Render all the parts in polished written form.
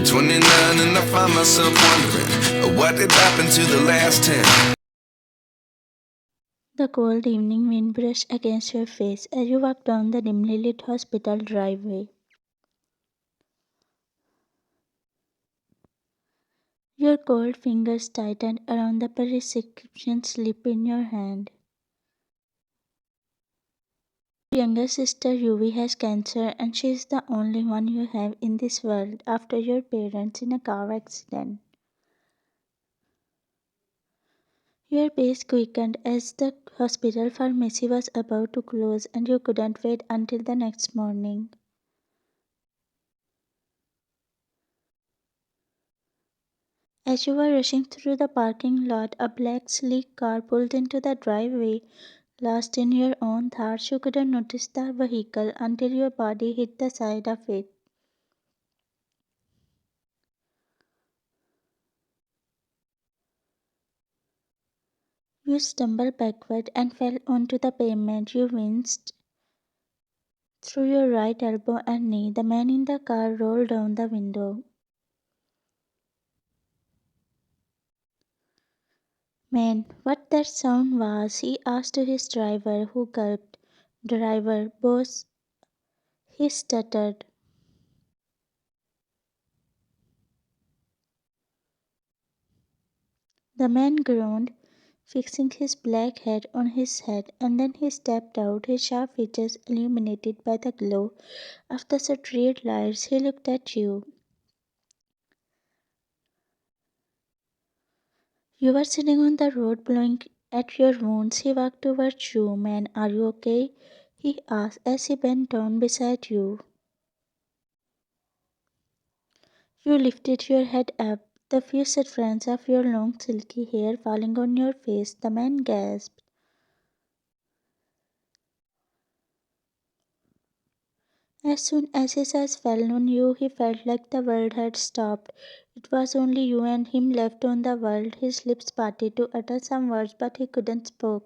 29 and I find myself wondering what did happen to the last 10. The cold evening wind brushed against your face as you walked down the dimly lit hospital driveway. Your cold fingers tightened around the prescription slip in your hand. Your younger sister Yuvi has cancer and she is the only one you have in this world after your parents in a car accident. Your pace quickened as the hospital pharmacy was about to close and you couldn't wait until the next morning. As you were rushing through the parking lot, a black sleek car pulled into the driveway. Lost in your own thoughts, you couldn't notice the vehicle until your body hit the side of it. You stumbled backward and fell onto the pavement. You winced through your right elbow and knee. The man in the car rolled down the window. Man, what that sound was, he asked his driver, who gulped. Driver, boss, he stuttered. The man groaned, fixing his black hat on his head, and then he stepped out, his sharp features illuminated by the glow of the street lights. He looked at you. You were sitting on the road blowing at your wounds. He walked towards you. Man, are you okay? He asked as he bent down beside you. You lifted your head up, the few strands of your long silky hair falling on your face. The man gasped. As soon as his eyes fell on you, he felt like the world had stopped. It was only you and him left on the world. His lips parted to utter some words, but he couldn't speak.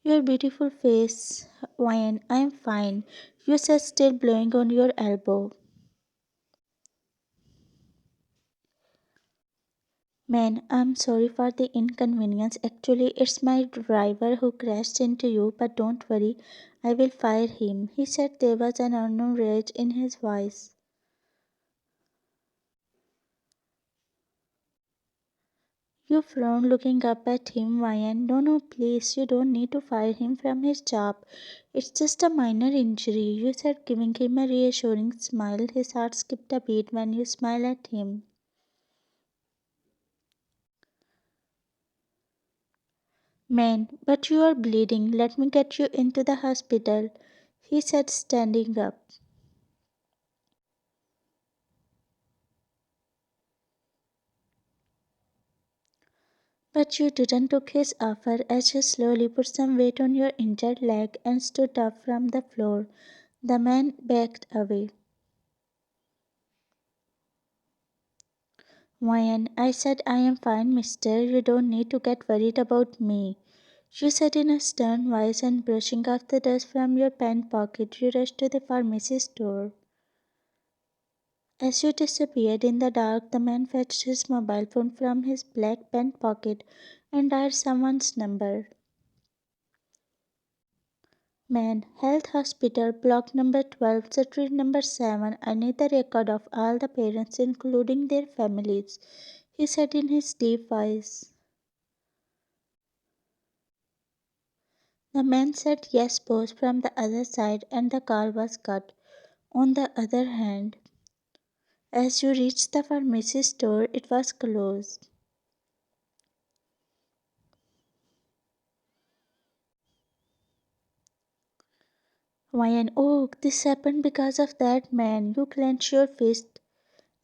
Your beautiful face, Wayne, I'm fine, you said, still blowing on your elbow. Man, I'm sorry for the inconvenience. Actually, it's my driver who crashed into you, but don't worry, I will fire him. He said there was an unknown rage in his voice. You frowned, looking up at him. Wyan, no, no, please, you don't need to fire him from his job. It's just a minor injury, you said, giving him a reassuring smile. His heart skipped a beat when you smiled at him. Man, but you are bleeding. Let me get you into the hospital, he said, standing up. But you didn't took his offer as you slowly put some weight on your injured leg and stood up from the floor. The man backed away. Wyan, I said I am fine, mister. You don't need to get worried about me. You said in a stern voice and brushing off the dust from your pant pocket, you rushed to the pharmacy store. As you disappeared in the dark, the man fetched his mobile phone from his black pant pocket and dialed someone's number. Man, Health Hospital, block number 12, street number 7. I need the record of all the parents, including their families, he said in his deep voice. The man said yes, boss, from the other side, and the call was cut. On the other hand, as you reached the pharmacy store, it was closed. Why, oh, this happened because of that man. You clenched your fist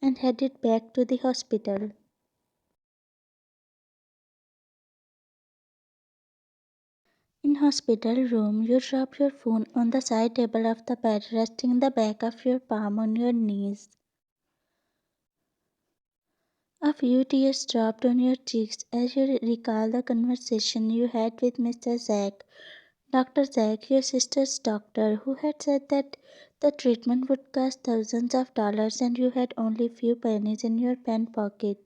and headed back to the hospital. In hospital room, you drop your phone on the side table of the bed, resting the back of your palm on your knees. A few tears dropped on your cheeks as you recall the conversation you had with Mr. Zack. Dr. Zack, your sister's doctor, who had said that the treatment would cost thousands of dollars and you had only few pennies in your pant pocket.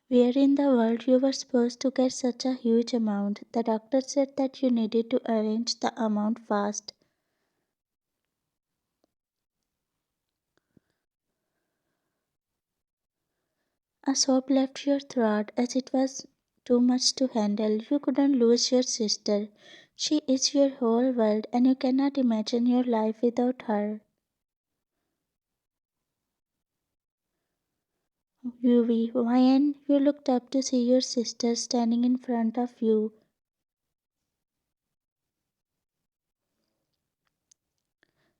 Where in the world you were supposed to get such a huge amount? The doctor said that you needed to arrange the amount fast. A sob left your throat as it was too much to handle. You couldn't lose your sister. She is your whole world and you cannot imagine your life without her. When you looked up to see your sister standing in front of you,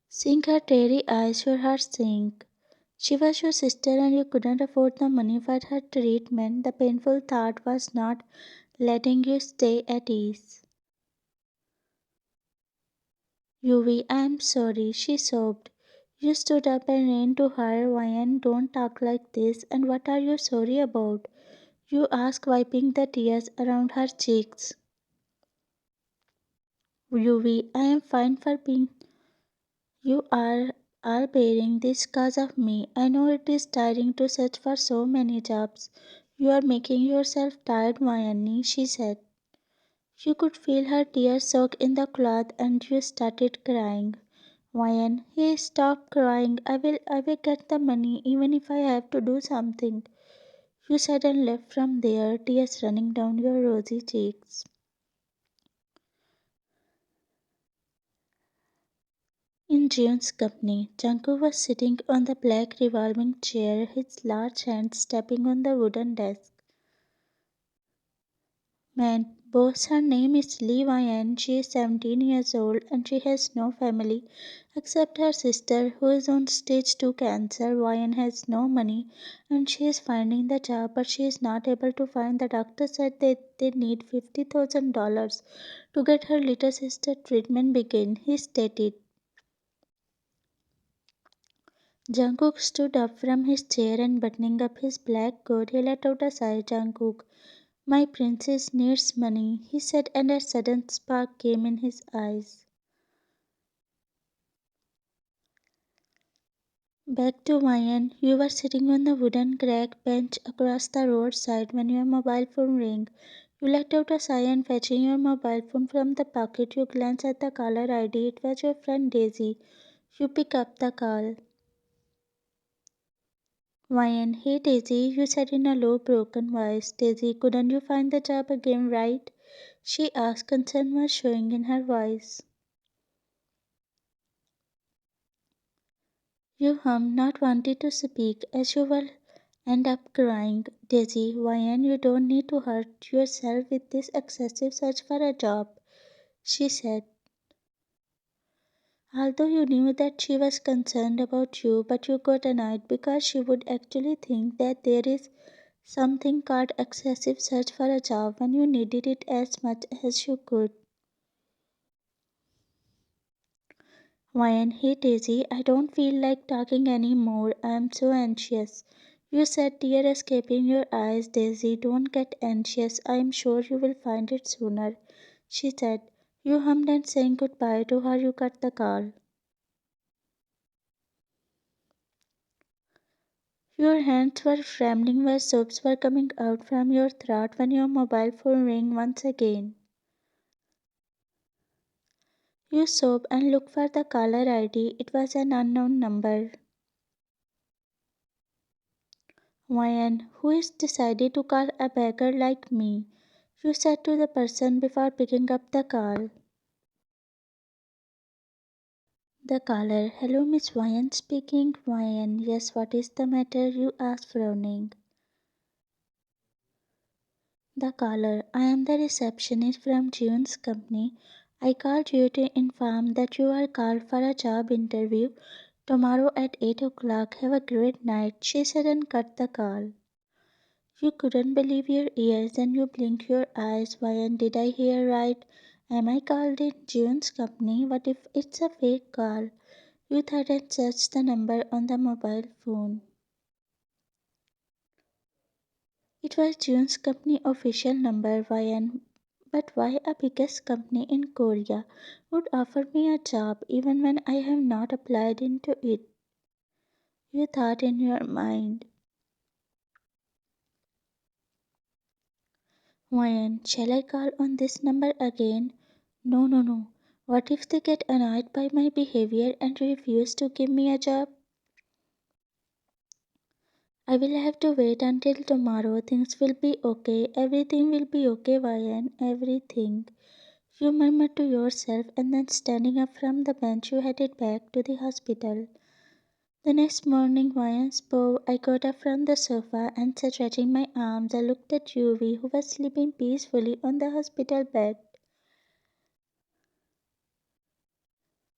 seeing her teary eyes, your heart sank. She was your sister and you couldn't afford the money for her treatment. The painful thought was not letting you stay at ease. I am sorry, she sobbed. You stood up and ran to her. Ryan, don't talk like this. And what are you sorry about? You asked, wiping the tears around her cheeks. I am fine for being. You are all bearing this cause of me. I know it is tiring to search for so many jobs. You are making yourself tired, Mayani, she said. You could feel her tears soak in the cloth and you started crying. Ryan, hey, stop crying. I will get the money even if I have to do something. You said and left from there, tears running down your rosy cheeks. In Jeon's company, Jungkook was sitting on the black revolving chair, his large hands tapping on the wooden desk. Man, boss, her name is Lee Yan. She is 17 years old and she has no family except her sister who is on stage 2 cancer. Yan has no money and she is finding the job but she is not able to find. The doctor said that they need $50,000 to get her little sister treatment begin. He stated. Jungkook stood up from his chair and buttoning up his black coat, he let out a sigh. Jungkook, my princess needs money, he said, and a sudden spark came in his eyes. Back to Mayan, you were sitting on the wooden crack bench across the roadside when your mobile phone rang. You let out a sigh and fetching your mobile phone from the pocket, you glanced at the caller ID. It was your friend Daisy. You pick up the call. Ryan, hey Daisy, you said in a low, broken voice. Daisy, couldn't you find the job again, right? She asked, concern was showing in her voice. You hummed, not wanting to speak, as you will end up crying. Daisy, Ryan, you don't need to hurt yourself with this excessive search for a job, she said. Although you knew that she was concerned about you, but you got annoyed because she would actually think that there is something called excessive search for a job when you needed it as much as you could. Ryan, hey Daisy, I don't feel like talking anymore. I am so anxious. You said, tear escaping your eyes. Daisy, don't get anxious. I am sure you will find it sooner, she said. You hummed and saying goodbye to her, you cut the call. Your hands were trembling while sobs were coming out from your throat when your mobile phone rang once again. You sobbed and looked for the caller ID. It was an unknown number. Ryan, who is decided to call a beggar like me? You said to the person before picking up the call. The caller, hello Miss Ryan speaking. Ryan, yes, what is the matter? You asked frowning. The caller, I am the receptionist from Jeon's company. I called you to inform that you are called for a job interview tomorrow at 8 o'clock. Have a great night, she said and cut the call. You couldn't believe your ears and you blinked your eyes. Ryan, did I hear right? Am I called in Jeon's company? What if it's a fake call? You thought and searched the number on the mobile phone. It was Jeon's company official number, Ryan. But why a biggest company in Korea would offer me a job even when I have not applied into it? You thought in your mind. Ryan, shall I call on this number again? No, no, no. What if they get annoyed by my behavior and refuse to give me a job? I will have to wait until tomorrow. Things will be okay. Everything will be okay, Ryan. Everything. You murmured to yourself, and then standing up from the bench, you headed back to the hospital. The next morning, Ryan spoke. I got up from the sofa and stretching my arms. I looked at Yuvi, who was sleeping peacefully on the hospital bed.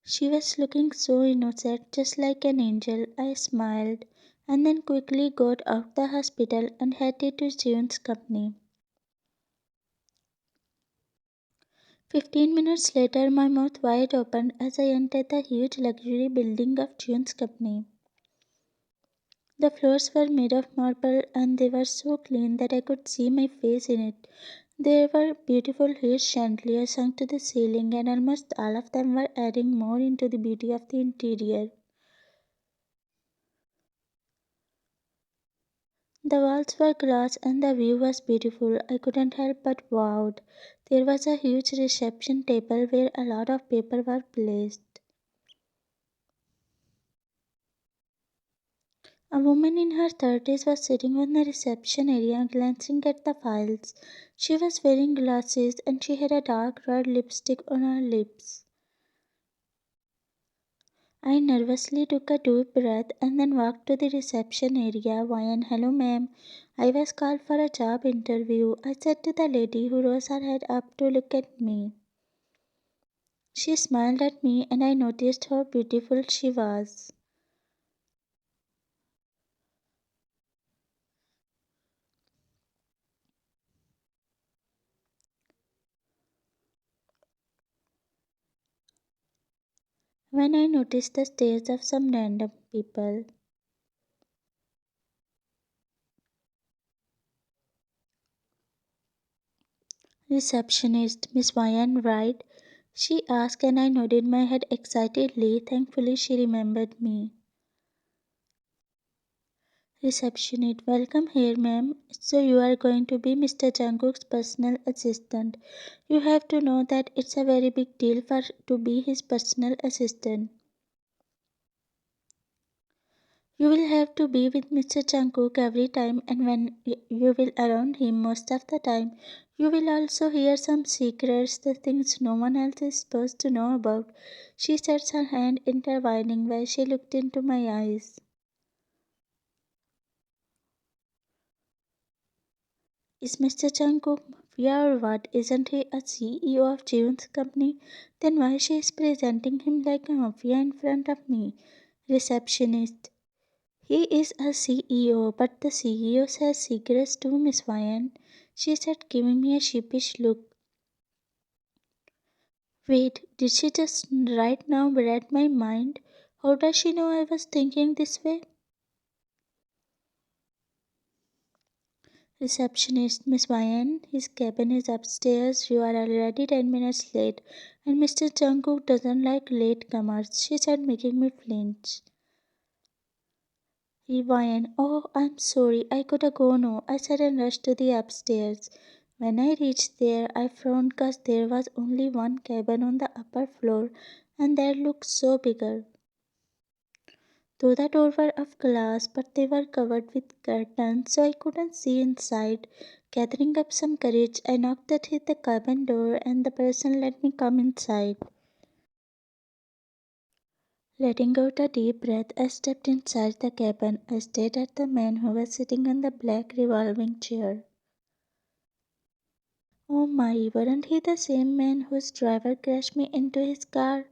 She was looking so innocent, just like an angel. I smiled, and then quickly got out the hospital and headed to Jeon's company. 15 minutes later, my mouth wide open as I entered the huge luxury building of Jeon's company. The floors were made of marble and they were so clean that I could see my face in it. There were beautiful huge chandeliers hung to the ceiling, and almost all of them were adding more into the beauty of the interior. The walls were glass and the view was beautiful. I couldn't help but wowed. There was a huge reception table where a lot of paper were placed. A woman in her 30s was sitting on the reception area glancing at the files. She was wearing glasses and she had a dark red lipstick on her lips. I nervously took a deep breath and then walked to the reception area. Why and hello, ma'am. I was called for a job interview, I said to the lady who rose her head up to look at me. She smiled at me and I noticed how beautiful she was. When I noticed the stares of some random people. Receptionist, Miss Ryan, right? She asked, and I nodded my head excitedly. Thankfully, she remembered me. Receptionist, welcome here, ma'am. So, you are going to be Mr. Jungkook's personal assistant. You have to know that it's a very big deal for to be his personal assistant. You will have to be with Mr. Jungkook every time, and when you will around him most of the time, you will also hear some secrets, the things no one else is supposed to know about. She said, her hand intertwining while she looked into my eyes. Is Mr. Jungkook mafia or what? Isn't he a CEO of Jeon's company? Then why she is presenting him like a mafia in front of me? Receptionist. He is a CEO, but the CEOs has secrets too, Miss Ryan, she said, giving me a sheepish look. Wait, did she just right now read my mind? How does she know I was thinking this way? Receptionist, Miss Ryan, his cabin is upstairs. You are already 10 minutes late, and Mr. Jungkook doesn't like latecomers, she said, making me flinch. Ryan, oh, I'm sorry, I could go no, I said and rushed to the upstairs. When I reached there, I frowned cause there was only one cabin on the upper floor, and that looked so bigger. Though the doors were of glass, but they were covered with curtains, so I couldn't see inside. Gathering up some courage, I knocked at the cabin door, and the person let me come inside. Letting out a deep breath, I stepped inside the cabin. I stared at the man who was sitting on the black revolving chair. Oh my, weren't he the same man whose driver crashed me into his car?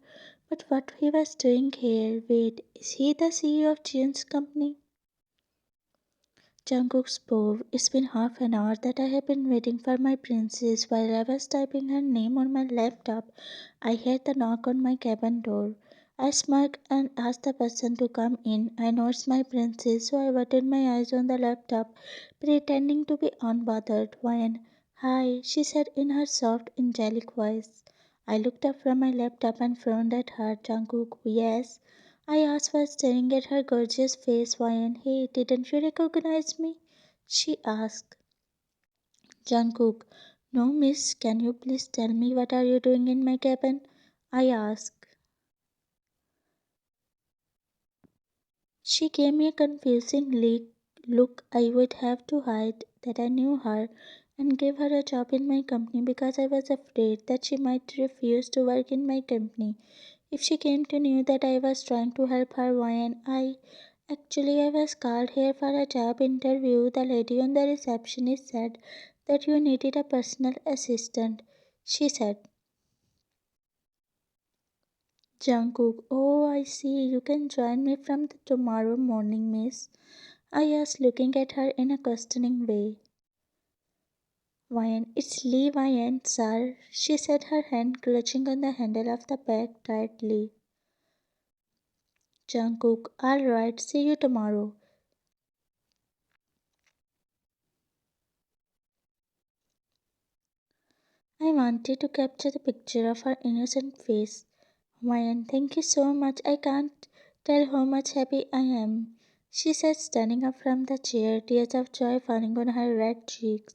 But what he was doing here? Wait, is he the CEO of Jeon's company? Jungkook spoke. It's been half an hour that I have been waiting for my princess. While I was typing her name on my laptop, I heard the knock on my cabin door. I smirked and asked the person to come in. I know it's my princess, so I averted my eyes on the laptop, pretending to be unbothered. When Hi, she said in her soft, angelic voice. I looked up from my laptop and frowned at her. Jungkook, yes. I asked while staring at her gorgeous face. Why and hey, didn't you recognize me? She asked. Jungkook, no miss, can you please tell me what are you doing in my cabin? I asked. She gave me a confusing look. I would have to hide that I knew her and gave her a job in my company because I was afraid that she might refuse to work in my company if she came to know that I was trying to help her. Why and I was called here for a job interview. The lady on the receptionist said that you needed a personal assistant. She said, Jungkook, oh, I see. You can join me from the tomorrow morning, miss. I asked, looking at her in a questioning way. Wyan, it's Lee Wyan, sir, she said, her hand clutching on the handle of the bag tightly. Jungkook, all right, see you tomorrow. I wanted to capture the picture of her innocent face. Wyan, thank you so much. I can't tell how much happy I am, she said, standing up from the chair, tears of joy falling on her red cheeks.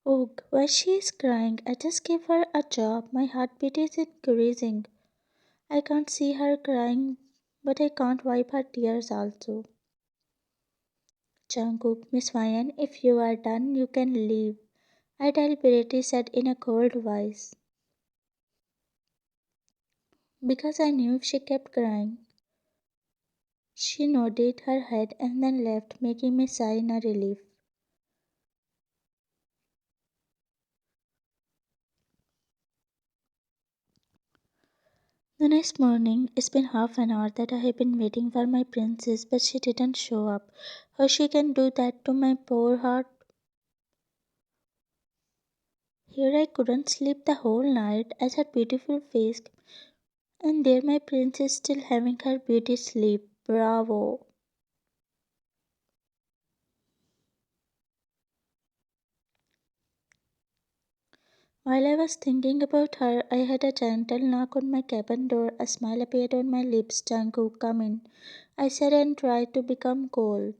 Oh, why she is crying? I just gave her a job. My heartbeat is increasing. I can't see her crying, but I can't wipe her tears also. Jungkook, Miss Ryan, if you are done, you can leave. I deliberately said in a cold voice, because I knew if she kept crying. She nodded her head and then left, making me sigh in a relief. The next morning, it's been half an hour that I have been waiting for my princess, but she didn't show up. How she can do that to my poor heart? Here I couldn't sleep the whole night as her beautiful face, and there my princess still having her beauty sleep. Bravo! While I was thinking about her, I had a gentle knock on my cabin door. A smile appeared on my lips. Jungkook, come in. I said and tried to become cold.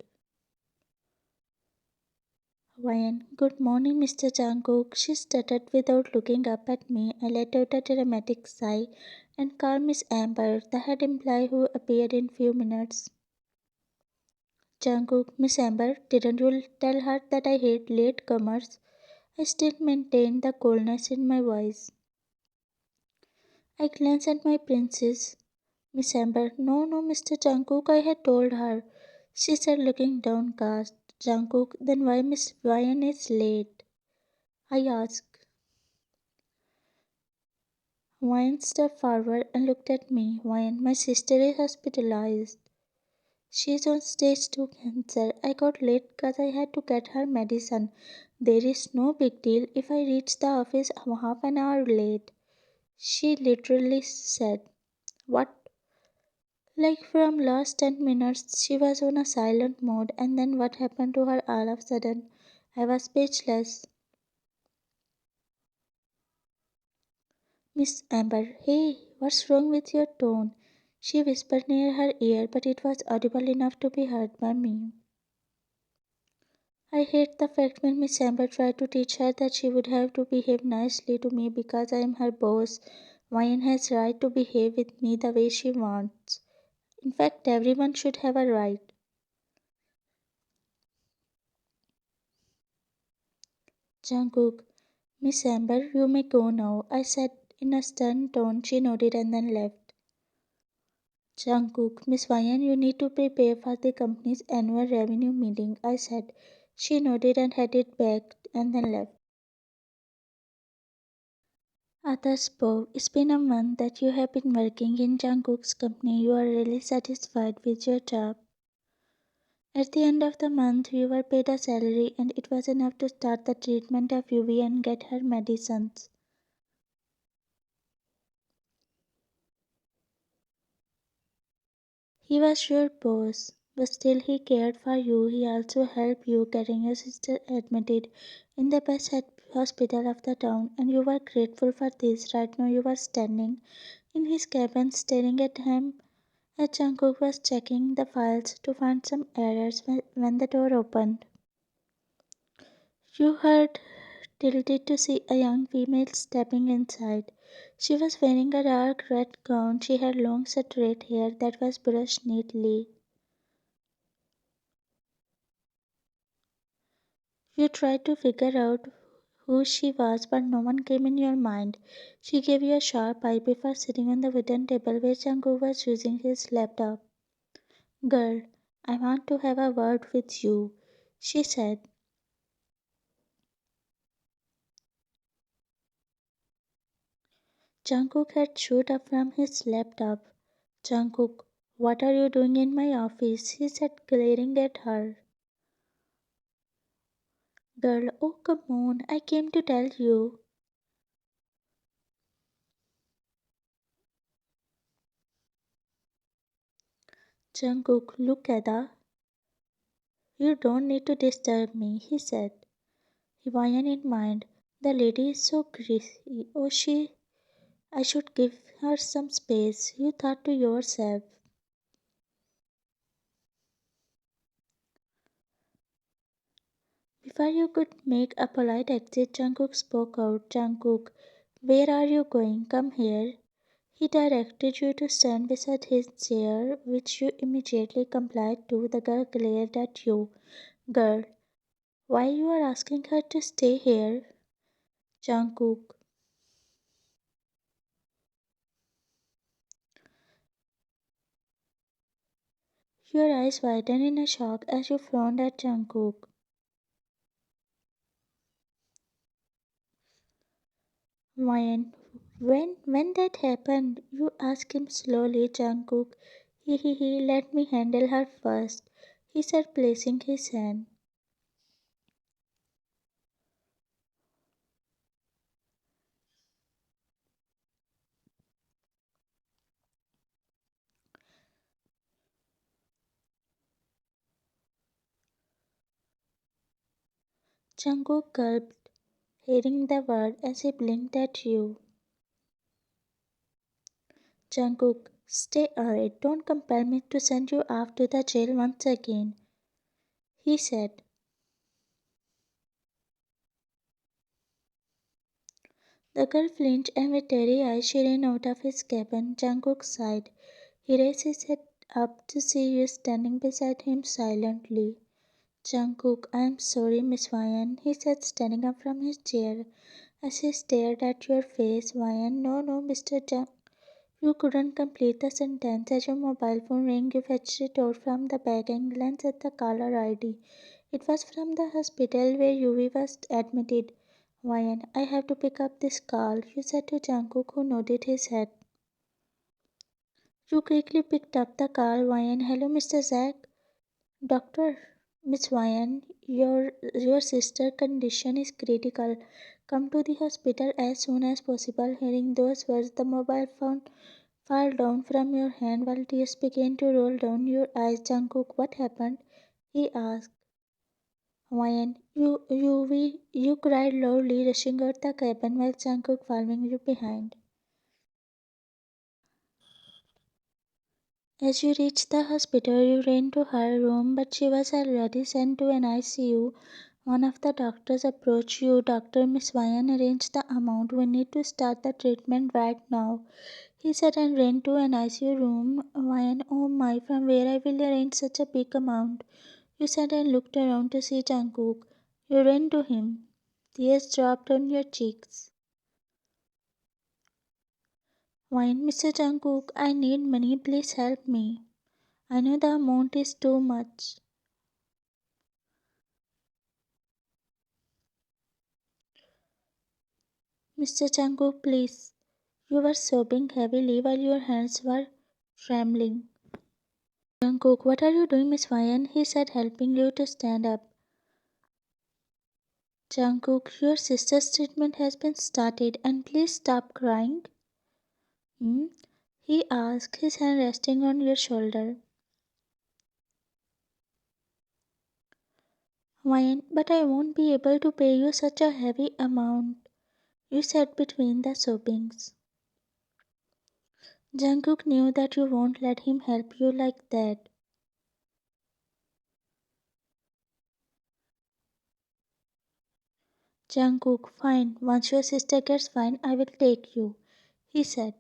Ryan, good morning, Mr. Jungkook. She stuttered without looking up at me. I let out a dramatic sigh and called Miss Amber, the head employee who appeared in few minutes. Jungkook, Miss Amber, didn't you tell her that I hate latecomers? I still maintained the coldness in my voice. I glanced at my princess. Miss Amber, no, no, Mr. Jungkook, I had told her. She said, looking downcast. Jungkook, then why Miss Ryan is late? I asked. Ryan stepped forward and looked at me. Ryan, my sister is hospitalized. She is on stage 2 cancer. I got late because I had to get her medicine. There is no big deal if I reach the office half an hour late. She literally said, what? Like from last 10 minutes, she was on a silent mode, and then what happened to her all of a sudden? I was speechless. Miss Amber, hey, what's wrong with your tone? She whispered near her ear, but it was audible enough to be heard by me. I hate the fact when Miss Amber tried to teach her that she would have to behave nicely to me because I am her boss. Ryan has right to behave with me the way she wants. In fact, everyone should have a right. Jungkook, Miss Amber, you may go now, I said in a stern tone. She nodded and then left. Jungkook, Miss Ryan, you need to prepare for the company's annual revenue meeting, I said. She nodded and headed back and then left. Others spoke. It's been a month that you have been working in Jungkook's company. You are really satisfied with your job. At the end of the month, we were paid a salary, and it was enough to start the treatment of Yuvi and get her medicines. He was your boss. But still, he cared for you. He also helped you getting your sister admitted in the best hospital of the town, and you were grateful for this. Right now, you were standing in his cabin staring at him as Jungkook was checking the files to find some errors when the door opened. You heard tilted to see a young female stepping inside. She was wearing a dark red gown. She had long straight hair that was brushed neatly. You tried to figure out who she was, but no one came in your mind. She gave you a sharp eye before sitting on the wooden table where Jungkook was using his laptop. Girl, I want to have a word with you, she said. Jungkook had shot up from his laptop. Jungkook, what are you doing in my office? He said, glaring at her. Girl, oh come on, I came to tell you. Jungkook, look at the. You don't need to disturb me, he said. Hawaiian in mind. The lady is so greasy. Oh, I should give her some space. You thought to yourself. Before you could make a polite exit, Jungkook spoke out. Jungkook, where are you going? Come here. He directed you to stand beside his chair, which you immediately complied to. The girl glared at you. Girl, why you are asking her to stay here? Jungkook. Your eyes widened in a shock as you frowned at Jungkook. Ryan, when that happened, you asked him slowly, Jungkook. He, let me handle her first, he said, placing his hand. Jungkook gulped, hearing the word as he blinked at you. Jungkook, stay alright, don't compel me to send you off to the jail once again, he said. The girl flinched and with teary eyes she ran out of his cabin. Jungkook sighed. He raised his head up to see you standing beside him silently. Jungkook, I am sorry, Miss Ryan, he said, standing up from his chair as he stared at your face. Ryan, no, no, Mr. Jung. You couldn't complete the sentence as your mobile phone rang. You fetched it out from the bag and glanced at the caller ID. It was from the hospital where Yui was admitted. Ryan, I have to pick up this call, you said to Jungkook, who nodded his head. You quickly picked up the call. Ryan, hello, Mr. Zack. Doctor, Miss Ryan, your sister condition is critical. Come to the hospital as soon as possible. Hearing those words, the mobile phone fell down from your hand while tears began to roll down your eyes. Jungkook, what happened? He asked. Ryan, you cried loudly, rushing out the cabin while Jungkook following you behind. As you reached the hospital, you ran to her room, but she was already sent to an ICU. One of the doctors approached you. Dr. Miss Ryan, arrange the amount. We need to start the treatment right now, he said and ran to an ICU room. Ryan, oh my, from where I will arrange such a big amount? You said and looked around to see Jungkook. You ran to him. Tears dropped on your cheeks. Ryan, Mr. Jungkook, I need money. Please help me. I know the amount is too much. Mr. Jungkook, please. You were sobbing heavily while your hands were trembling. Jungkook, what are you doing, Miss Ryan? He said, helping you to stand up. Jungkook, your sister's treatment has been started, and please stop crying. Hmm? He asked, his hand resting on your shoulder. Why, but I won't be able to pay you such a heavy amount, you said between the sobbings. Jungkook knew that you won't let him help you like that. Jungkook, fine, once your sister gets fine, I will take you, he said.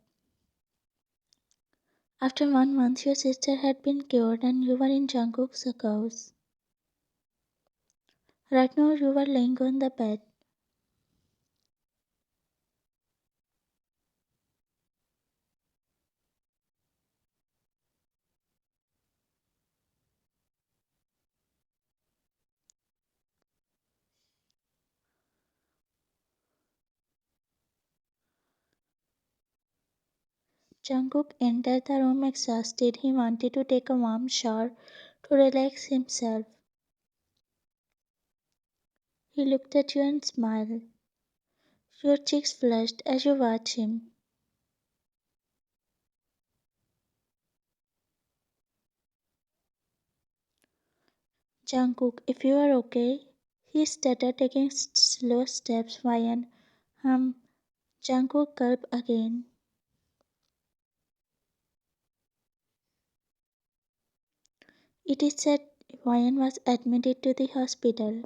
After 1 month, your sister had been cured and you were in Jungkook's house. Right now, you were laying on the bed. Jungkook entered the room exhausted. He wanted to take a warm shower to relax himself. He looked at you and smiled. Your cheeks flushed as you watched him. Jungkook, if you are okay. He started taking slow steps. Ryan, Jungkook gulped again. It is said Ryan was admitted to the hospital.